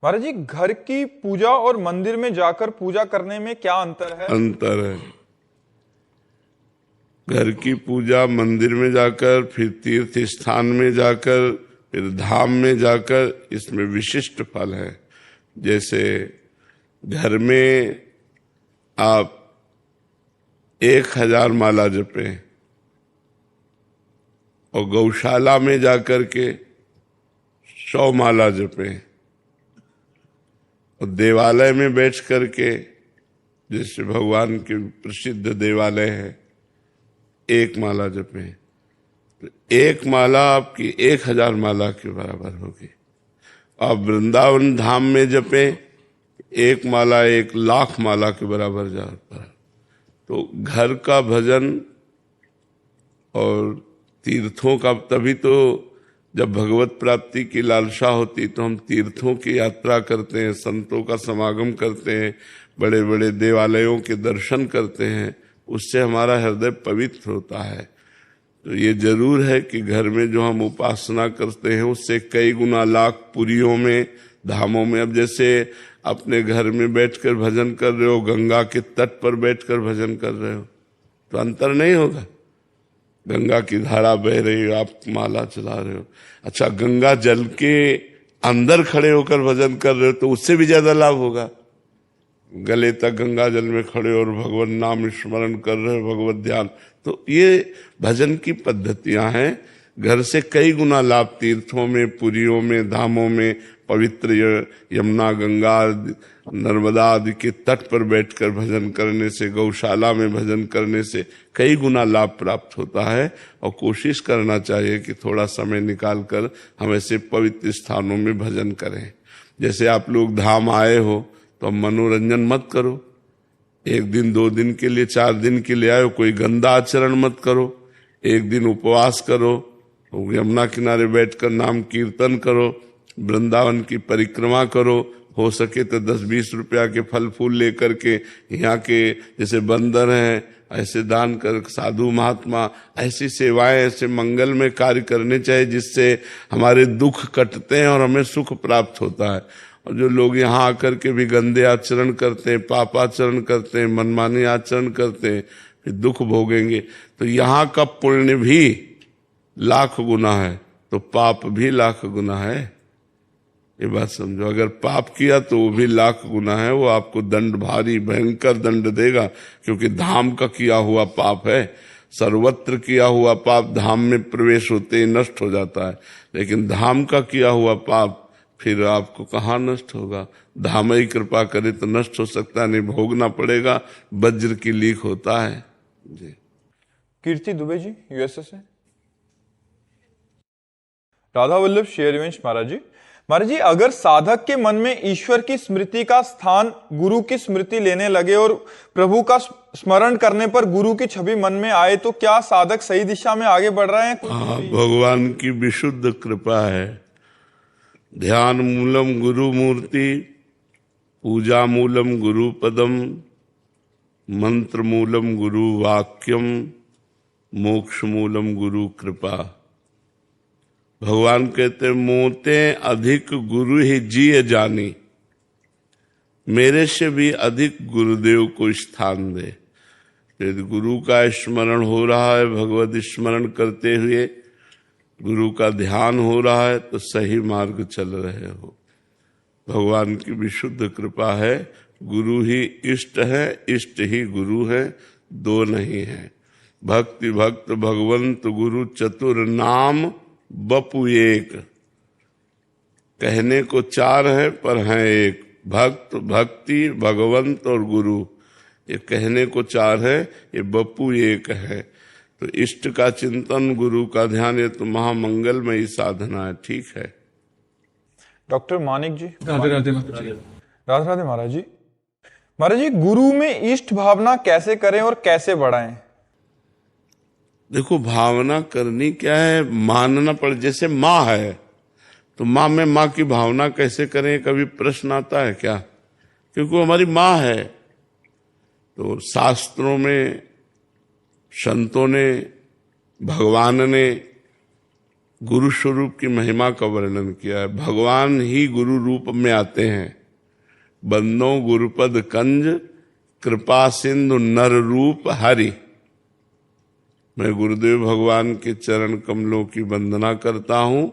महाराज जी, घर की पूजा और मंदिर में जाकर पूजा करने में क्या अंतर है? अंतर है। घर की पूजा मंदिर में जाकर, फिर तीर्थ स्थान में जाकर, फिर धाम में जाकर, इसमें विशिष्ट फल है। जैसे घर में आप 1000 माला जपें और गौशाला में जाकर के 100 माला जपें और देवालय में बैठ करके, जैसे भगवान के प्रसिद्ध देवालय है, 1 माला जपें, तो 1 माला आपकी 1000 माला के बराबर होगी। आप वृंदावन धाम में जपें, 1 माला 1,00,000 माला के बराबर जाता है। तो घर का भजन और तीर्थों का, तभी तो जब भगवत प्राप्ति की लालसा होती तो हम तीर्थों की यात्रा करते हैं, संतों का समागम करते हैं, बड़े बड़े देवालयों के दर्शन करते हैं, उससे हमारा हृदय पवित्र होता है। तो ये जरूर है कि घर में जो हम उपासना करते हैं उससे कई गुना लाख पुरियों में, धामों में। अब जैसे अपने घर में बैठकर भजन कर रहे हो, गंगा के तट पर बैठकर भजन कर रहे हो, तो अंतर नहीं होगा। गंगा की धारा बह रही हो, आप माला चला रहे हो। अच्छा, गंगा जल के अंदर खड़े होकर भजन कर रहे हो तो उससे भी ज्यादा लाभ होगा। गले तक गंगा जल में खड़े और भगवान नाम स्मरण कर रहे हो, भगवत ध्यान। तो ये भजन की पद्धतियां हैं। घर से कई गुना लाभ तीर्थों में, पुरियों में, धामों में, पवित्र यमुना, गंगा, नर्मदा आदि के तट पर बैठकर भजन करने से, गौशाला में भजन करने से कई गुना लाभ प्राप्त होता है। और कोशिश करना चाहिए कि थोड़ा समय निकालकर हम ऐसे पवित्र स्थानों में भजन करें। जैसे आप लोग धाम आए हो तो मनोरंजन मत करो। 1 दिन 2 दिन के लिए, 4 दिन के लिए आए हो, कोई गंदा आचरण मत करो। 1 दिन उपवास करो, यमुना किनारे बैठकर नाम कीर्तन करो, वृंदावन की परिक्रमा करो, हो सके तो 10-20 रुपया के फल फूल लेकर के यहाँ के जैसे बंदर हैं ऐसे दान कर, साधु महात्मा ऐसी सेवाएं, ऐसे मंगल में कार्य करने चाहिए जिससे हमारे दुख कटते हैं और हमें सुख प्राप्त होता है। और जो लोग यहाँ आकर के भी गंदे आचरण करते हैं, पाप आचरण करते हैं, मनमानी आचरण करते हैं, फिर दुख भोगेंगे। तो यहाँ का पुण्य भी लाख गुना है तो पाप भी लाख गुना है। ये बात समझो। अगर पाप किया तो वो भी लाख गुना है, वो आपको दंड, भारी भयंकर दंड देगा, क्योंकि धाम का किया हुआ पाप है। सर्वत्र किया हुआ पाप धाम में प्रवेश होते ही नष्ट हो जाता है, लेकिन धाम का किया हुआ पाप फिर आपको कहाँ नष्ट होगा। धाम ही कृपा करे तो नष्ट हो सकता है, नहीं भोगना पड़ेगा। वज्र की लीक होता है जी। कीर्ति दुबे जी, यूएसए से। राधा वल्लभ शेरवंश महाराज जी, अगर साधक के मन में ईश्वर की स्मृति का स्थान गुरु की स्मृति लेने लगे और प्रभु का स्मरण करने पर गुरु की छवि मन में आए तो क्या साधक सही दिशा में आगे बढ़ रहे हैं? भगवान की विशुद्ध कृपा है। ध्यान मूलम गुरु मूर्ति, पूजा मूलम गुरु पदम, मंत्र मूलम गुरु वाक्यम, मोक्ष मूलम गुरु कृपा। भगवान कहते मोते अधिक गुरु ही जिए जानी, मेरे से भी अधिक गुरुदेव को स्थान दे। यदि गुरु का स्मरण हो रहा है, भगवत स्मरण करते हुए गुरु का ध्यान हो रहा है तो सही मार्ग चल रहे हो। भगवान की विशुद्ध कृपा है। गुरु ही इष्ट है, इष्ट ही गुरु है, दो नहीं है। भक्ति भक्त भगवंत गुरु चतुर नाम बपु एक। कहने को 4 है पर हैं एक। भक्त, भक्ति, भगवंत और गुरु, ये कहने को 4 है, ये बपु एक है। तो इष्ट का चिंतन, गुरु का ध्यान, ये तो महामंगलमयी साधना है। ठीक है। डॉक्टर मानिक जी। राधे राधे महाराज जी। गुरु में इष्ट भावना कैसे करें और कैसे बढ़ाएं? देखो, भावना करनी क्या है, मानना पड़े। जैसे माँ है तो माँ में माँ की भावना कैसे करें, कभी प्रश्न आता है क्या? क्योंकि वो हमारी माँ है। तो शास्त्रों में, संतों ने, भगवान ने गुरु स्वरूप की महिमा का वर्णन किया है। भगवान ही गुरु रूप में आते हैं। बंदो गुरुपद कंज कृपा सिंधु नर रूप हरि। मैं गुरुदेव भगवान के चरण कमलों की वंदना करता हूं,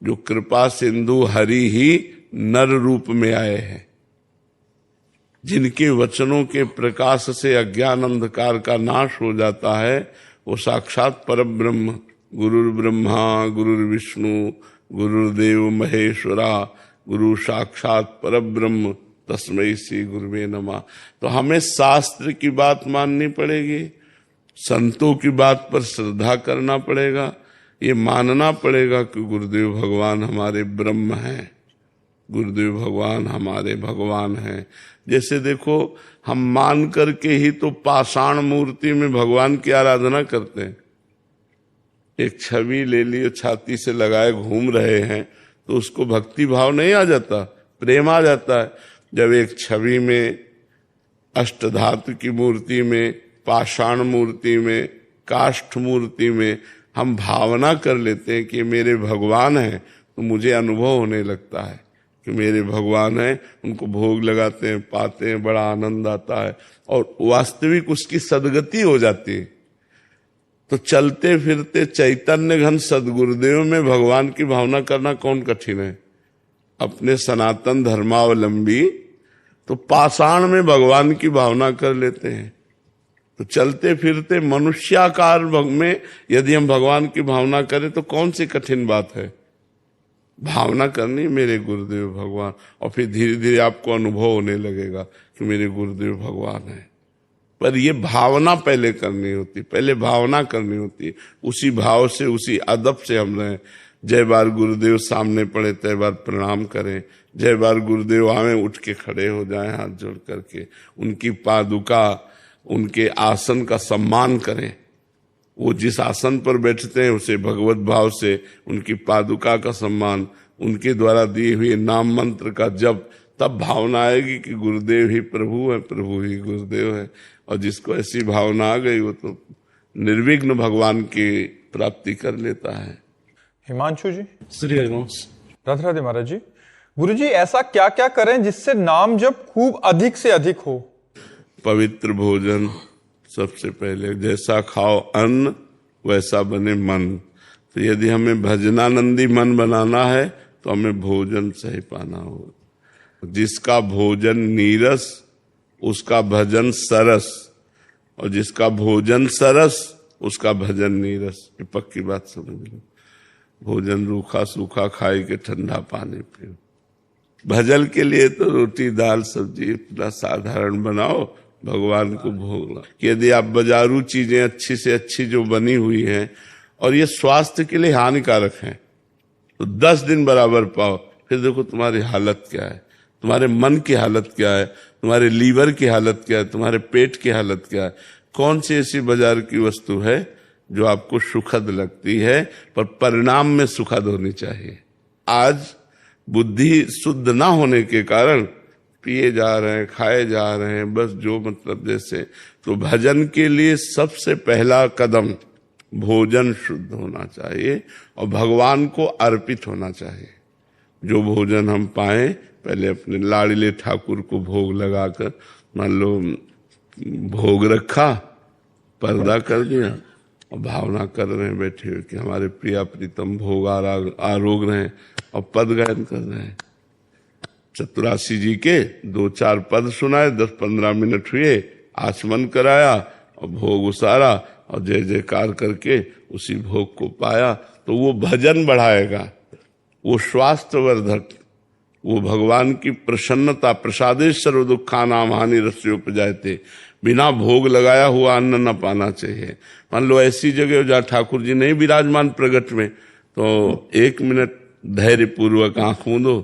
जो कृपा सिंधु हरि ही नर रूप में आए हैं, जिनके वचनों के प्रकाश से अज्ञान अंधकार का नाश हो जाता है। वो साक्षात परब्रह्म, गुरुर् ब्रह्मा गुरुर् विष्णु गुरुर्देव महेश्वरा, गुरु साक्षात परब्रह्म तस्मै श्री गुरुवे नमः। तो हमें शास्त्र की बात माननी पड़ेगी, संतों की बात पर श्रद्धा करना पड़ेगा, ये मानना पड़ेगा कि गुरुदेव भगवान हमारे ब्रह्म हैं, गुरुदेव भगवान हमारे भगवान हैं। जैसे देखो, हम मान करके ही तो पाषाण मूर्ति में भगवान की आराधना करते हैं। एक छवि ले लिए, छाती से लगाए घूम रहे हैं, तो उसको भक्ति भाव नहीं आ जाता, प्रेम आ जाता है। जब एक छवि में, अष्टधातु की मूर्ति में, पाषाण मूर्ति में, काष्ठ मूर्ति में हम भावना कर लेते हैं कि मेरे भगवान हैं, तो मुझे अनुभव होने लगता है कि मेरे भगवान हैं। उनको भोग लगाते हैं, पाते हैं, बड़ा आनंद आता है और वास्तविक उसकी सदगति हो जाती है। तो चलते फिरते चैतन्य घन सदगुरुदेव में भगवान की भावना करना कौन कठिन है। अपने सनातन धर्मावलंबी तो पाषाण में भगवान की भावना कर लेते हैं। तो चलते फिरते मनुष्याकार में यदि हम भगवान की भावना करें तो कौन सी कठिन बात है। भावना करनी मेरे गुरुदेव भगवान, और फिर धीरे धीरे आपको अनुभव होने लगेगा कि मेरे गुरुदेव भगवान है। पर ये भावना पहले करनी होती, पहले भावना करनी होती। उसी भाव से, उसी अदब से हम रहें। जय बार गुरुदेव सामने पड़े तय बार प्रणाम करें, जय बार गुरुदेव आवे उठ के खड़े हो जाएं हाथ जोड़ करके, उनकी पादुका, उनके आसन का सम्मान करें। वो जिस आसन पर बैठते हैं उसे भगवत भाव से, उनकी पादुका का सम्मान, उनके द्वारा दिए हुए नाम मंत्र का जप, तब भावना आएगी कि गुरुदेव ही प्रभु है, प्रभु ही गुरुदेव है। और जिसको ऐसी भावना आ गई वो तो निर्विघ्न भगवान की प्राप्ति कर लेता है। हिमांशु जी, श्री हरिवंश। राधे राधे महाराज जी। गुरु जी, ऐसा क्या क्या करें जिससे नाम जप खूब अधिक से अधिक हो? पवित्र भोजन सबसे पहले, जैसा खाओ अन्न वैसा बने मन। तो यदि हमें भजनानंदी मन बनाना है तो हमें भोजन सही पाना होगा। जिसका भोजन नीरस उसका भजन सरस, और जिसका भोजन सरस उसका भजन नीरस। ये पक्की बात समझ लो। भोजन रूखा सूखा खाए के ठंडा पानी पियो। भजन के लिए तो रोटी दाल सब्जी इतना साधारण बनाओ, भगवान को भोग लगाओ। यदि आप बाजारू चीजें अच्छी से अच्छी जो बनी हुई हैं और ये स्वास्थ्य के लिए हानिकारक हैं, तो 10 दिन बराबर पाओ, फिर देखो तुम्हारी हालत क्या है, तुम्हारे मन की हालत क्या है, तुम्हारे लीवर की हालत क्या है, तुम्हारे पेट की हालत क्या है। कौन सी ऐसी बाजार की वस्तु है जो आपको सुखद लगती है पर परिणाम में सुखद होनी चाहिए। आज बुद्धि शुद्ध ना होने के कारण पिए जा रहे हैं, खाए जा रहे हैं, बस जो मतलब जैसे। तो भजन के लिए सबसे पहला कदम भोजन शुद्ध होना चाहिए और भगवान को अर्पित होना चाहिए। जो भोजन हम पाए पहले अपने लाडले ठाकुर को भोग लगाकर, मान लो भोग रखा, पर्दा कर दिया और भावना कर रहे हैं बैठे हुए कि हमारे प्रिया प्रीतम भोग आरोग रहे हैं और पद गायन कर रहे हैं। चतुरासी जी के 2-4 पद सुनाए, 10-15 मिनट हुए, आचमन कराया और भोग उसारा और जय जयकार करके उसी भोग को पाया। तो वो भजन बढ़ाएगा, वो स्वास्थ्यवर्धक, वो भगवान की प्रसन्नता, प्रसादे सर्व दुखा नाम हानि रस्योपजायते। बिना भोग लगाया हुआ अन्न न पाना चाहिए। मान लो ऐसी जगह जहाँ ठाकुर जी नहीं विराजमान प्रगट में, तो 1 मिनट धैर्य पूर्वक आंख मूंदो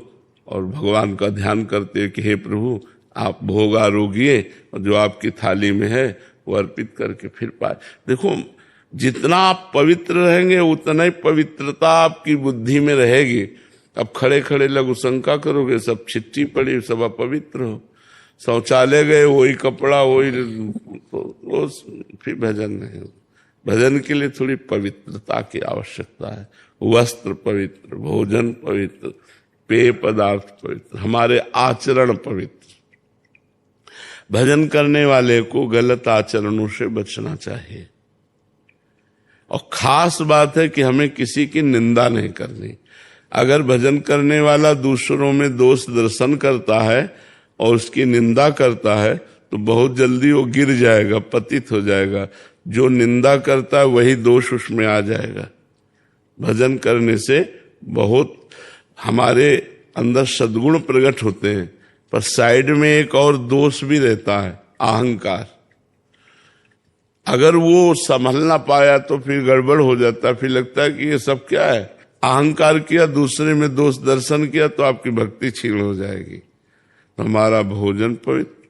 और भगवान का ध्यान करते कि हे प्रभु आप भोग आरोगिए और जो आपकी थाली में है वो अर्पित करके फिर पाए। देखो, जितना आप पवित्र रहेंगे उतना ही पवित्रता आपकी बुद्धि में रहेगी। अब खड़े खड़े लघु शंका करोगे, सब चिट्ठी पड़ी, सब अपवित्र हो, शौचालय गए वही कपड़ा वही, तो फिर भजन नहीं हो। भजन के लिए थोड़ी पवित्रता की आवश्यकता है। वस्त्र पवित्र, भोजन पवित्र, पेय पदार्थ पवित्र, हमारे आचरण पवित्र। भजन करने वाले को गलत आचरणों से बचना चाहिए। और खास बात है कि हमें किसी की निंदा नहीं करनी। अगर भजन करने वाला दूसरों में दोष दर्शन करता है और उसकी निंदा करता है तो बहुत जल्दी वो गिर जाएगा, पतित हो जाएगा। जो निंदा करता है वही दोष उसमें आ जाएगा। भजन करने से बहुत हमारे अंदर सद्गुण प्रकट होते हैं, पर साइड में एक और दोष भी रहता है, अहंकार। अगर वो संभल ना पाया तो फिर गड़बड़ हो जाता है। फिर लगता है कि ये सब क्या है, अहंकार किया, दूसरे में दोष दर्शन किया तो आपकी भक्ति छीन हो जाएगी। तो हमारा भोजन पवित्र,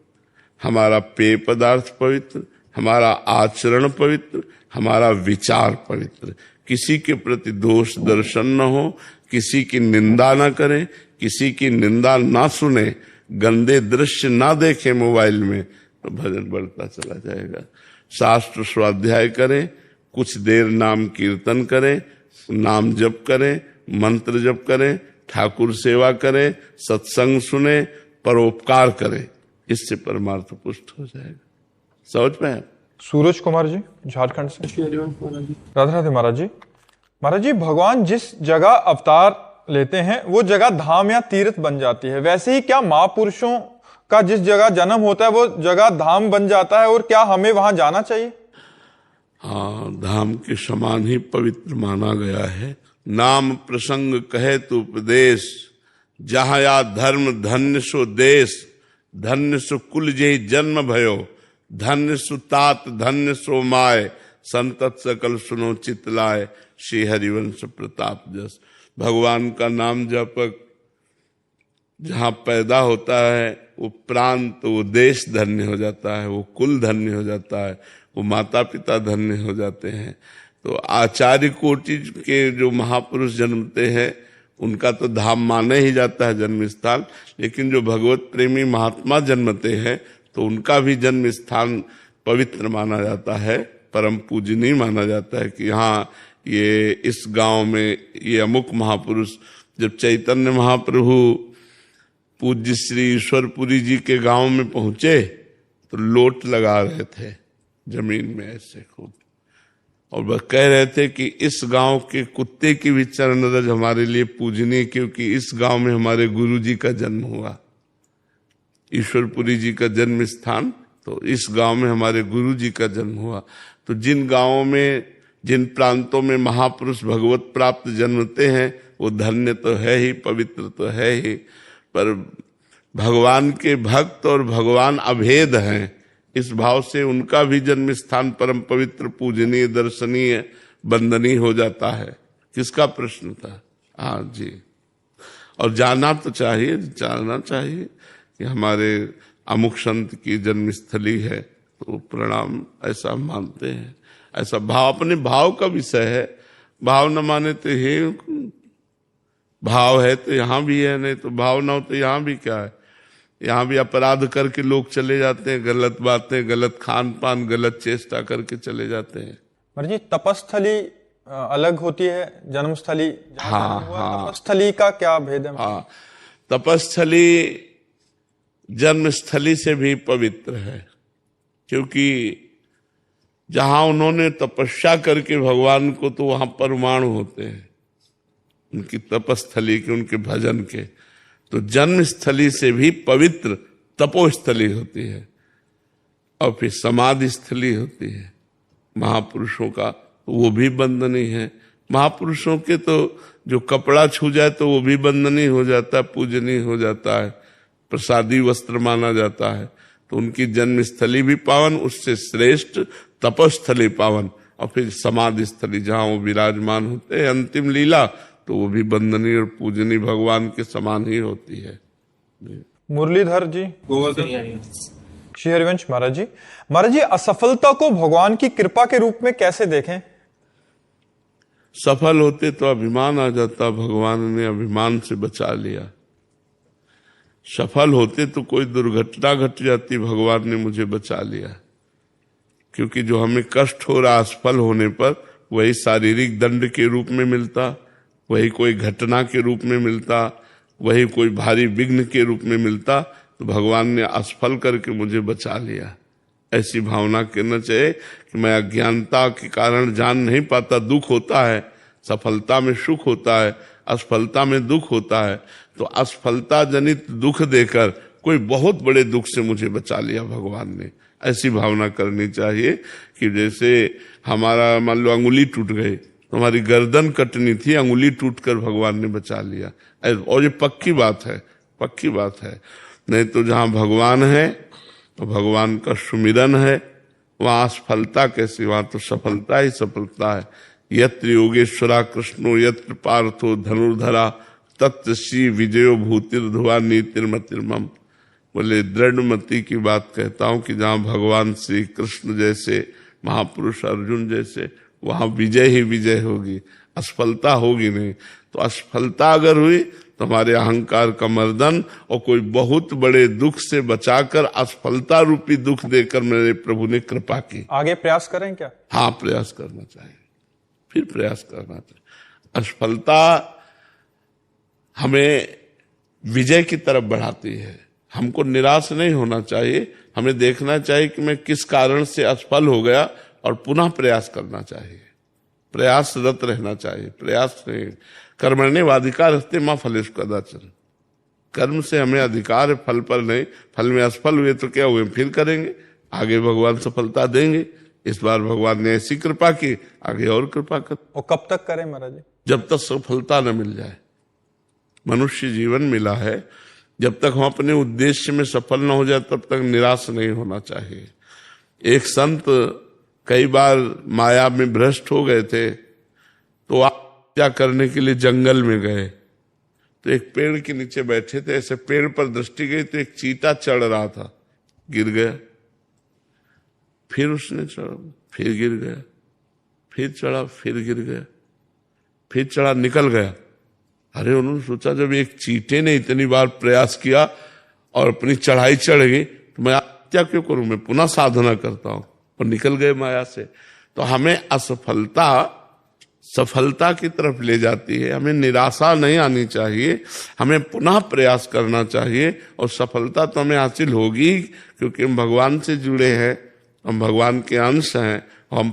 हमारा पेय पदार्थ पवित्र, हमारा आचरण पवित्र, हमारा विचार पवित्र। किसी के प्रति दोष दर्शन न हो, किसी की निंदा ना करें, किसी की निंदा ना सुने, गंदे दृश्य ना देखें मोबाइल में, तो भजन बढ़ता चला जाएगा। शास्त्र स्वाध्याय करें, कुछ देर नाम कीर्तन करें, नाम जप करें, मंत्र जप करें, ठाकुर सेवा करें, सत्संग सुने, परोपकार करें, इससे परमार्थ पुष्ट हो जाएगा। समझ में? सूरज कुमार जी झारखंड से। राधे राधे महाराज जी। महाराज जी, भगवान जिस जगह अवतार लेते हैं वो जगह धाम या तीर्थ बन जाती है, वैसे ही क्या महापुरुषों का जिस जगह जन्म होता है वो जगह धाम बन जाता है, और क्या हमें वहां जाना चाहिए? हाँ, धाम के समान ही पवित्र माना गया है। नाम प्रसंग कहे तो उपदेश, जहाँ या धर्म धन्य सो देश, धन्य सो कुल जेहि जन्म भयो, धन्य सु तात धन्य सो माय, संतत सकल सुनो चितलाय, श्री हरिवंश प्रताप जस। भगवान का नाम जपक जहाँ पैदा होता है वो प्रांत, वो देश धन्य हो जाता है, वो कुल धन्य हो जाता है, वो माता पिता धन्य हो जाते हैं। तो आचार्य कोटि के जो महापुरुष जन्मते हैं उनका तो धाम माने ही जाता है जन्म स्थान, लेकिन जो भगवत प्रेमी महात्मा जन्मते हैं तो उनका भी जन्म स्थान पवित्र माना जाता है, परम पूजनीय माना जाता है कि हाँ, ये इस गांव में ये अमुक महापुरुष। जब चैतन्य महाप्रभु पूज्य श्री ईश्वरपुरी जी के गांव में पहुंचे तो लोट लगा रहे थे जमीन में ऐसे खूब, और वह कह रहे थे कि इस गांव के कुत्ते की भी चरण रज हमारे लिए पूजनीय, क्योंकि इस गांव में हमारे गुरु जी का जन्म हुआ। ईश्वरपुरी जी का जन्म स्थान, तो इस गांव में हमारे गुरु जी का जन्म हुआ। तो जिन गांवों में, जिन प्रांतों में महापुरुष भगवत प्राप्त जन्मते हैं वो धन्य तो है ही, पवित्र तो है ही, पर भगवान के भक्त और भगवान अभेद हैं, इस भाव से उनका भी जन्म स्थान परम पवित्र, पूजनीय, दर्शनीय, वंदनीय हो जाता है। किसका प्रश्न था? हाँ जी। और जाना तो चाहिए, जानना चाहिए कि हमारे अमुक संत की जन्मस्थली है, तो प्रणाम ऐसा मानते हैं। ऐसा भाव अपने भाव का विषय है। भाव न माने तो हे, भाव है तो यहाँ भी है, नहीं तो भाव ना हो तो यहाँ भी क्या है। यहाँ भी अपराध करके लोग चले जाते हैं, गलत बातें, गलत खान पान, गलत चेष्टा करके चले जाते हैं। महाराज जी, तपस्थली अलग होती है जन्मस्थली? हाँ, तपस्थली का क्या भेद है? हाँ, तपस्थली जन्मस्थली से भी पवित्र है, क्योंकि जहां उन्होंने तपस्या करके भगवान को, तो वहां परमाणु होते हैं उनकी तपस्थली के, उनके भजन के। तो जन्मस्थली से भी पवित्र तपोस्थली होती है। और फिर समाधि स्थली होती है महापुरुषों का, तो वो भी बंदनीय है। महापुरुषों के तो जो कपड़ा छू जाए तो वो भी बंदनीय हो जाता है, पूजनीय हो जाता है, प्रसादी वस्त्र माना जाता है। तो उनकी जन्मस्थली भी पावन, उससे श्रेष्ठ तपस्थली पावन। और फिर समाधि स्थली जहाँ वो विराजमान होते हैं अंतिम लीला, तो वो भी वंदनीय और पूजनीय भगवान के समान ही होती है। मुरलीधर जी श्री हरिवंश। महाराज जी, असफलता को भगवान की कृपा के रूप में कैसे देखें? सफल होते तो अभिमान आ जाता, भगवान ने अभिमान से बचा लिया। सफल होते तो कोई दुर्घटना घट जाती, भगवान ने मुझे बचा लिया। क्योंकि जो हमें कष्ट हो रहा असफल होने पर वही शारीरिक दंड के रूप में मिलता, वही कोई घटना के रूप में मिलता, वही कोई भारी विघ्न के रूप में मिलता, तो भगवान ने असफल करके मुझे बचा लिया। ऐसी भावना करना चाहिए कि मैं अज्ञानता के कारण जान नहीं पाता, दुख होता है, सफलता में सुख होता है, असफलता में दुख होता है, तो असफलता जनित दुख देकर कोई बहुत बड़े दुख से मुझे बचा लिया भगवान ने। ऐसी भावना करनी चाहिए कि जैसे हमारा मान लो अंगुली टूट गई, तो हमारी गर्दन कटनी थी, अंगुली टूटकर भगवान ने बचा लिया। और ये पक्की बात है, पक्की बात है। नहीं तो जहां भगवान है तो भगवान का सुमिरन है, वहां असफलता कैसी, वहां तो सफलता ही सफलता है। यत्र योगेश्वरा कृष्णो यत्र पार्थो धनुर्धरा तत्र श्री विजयो भूतिर्धुआ नीतिर्मतिर्मम। बोले दृढ़ मति की बात कहता हूं कि जहां भगवान श्री कृष्ण जैसे महापुरुष अर्जुन जैसे, वहां विजय ही विजय होगी, असफलता होगी नहीं। तो असफलता अगर हुई तो हमारे अहंकार का मर्दन और कोई बहुत बड़े दुख से बचाकर असफलता रूपी दुख देकर मेरे प्रभु ने कृपा की। आगे प्रयास करें क्या? हाँ, प्रयास करना चाहिए, फिर प्रयास करना चाहिए। असफलता हमें विजय की तरफ बढ़ाती है। हमको निराश नहीं होना चाहिए, हमें देखना चाहिए कि मैं किस कारण से असफल हो गया और पुनः प्रयास करना चाहिए, प्रयासरत रहना चाहिए। प्रयास नहीं, कर्मण्येवाधिकार अस्ति मा फलेषु कदाचन। कर्म से हमें अधिकार है, फल पर नहीं। फल में असफल हुए तो क्या हुए, फिर करेंगे, आगे भगवान सफलता देंगे। इस बार भगवान ने ऐसी कृपा की, आगे और कृपा कर। और कब तक करें महाराज जी? जब तक सफलता न मिल जाए। मनुष्य जीवन मिला है, जब तक हम अपने उद्देश्य में सफल न हो जाए तब तक निराश नहीं होना चाहिए। एक संत कई बार माया में भ्रष्ट हो गए थे, तो आत्महत्या करने के लिए जंगल में गए, तो एक पेड़ के नीचे बैठे थे, ऐसे पेड़ पर दृष्टि गई तो एक चीता चढ़ रहा था, गिर गया। फिर उसने चढ़ा, फिर गिर गया, फिर चढ़ा, फिर गिर गया, फिर चढ़ा, निकल गया। अरे उन्होंने सोचा जब एक चीते ने इतनी बार प्रयास किया और अपनी चढ़ाई चढ़ गई तो मैं आत्महत्या क्यों करूं, मैं पुनः साधना करता हूं, और निकल गए माया से। तो हमें असफलता सफलता की तरफ ले जाती है, हमें निराशा नहीं आनी चाहिए, हमें पुनः प्रयास करना चाहिए। और सफलता तो हमें हासिल होगी क्योंकि हम भगवान से जुड़े हैं, हम भगवान के अंश हैं, हम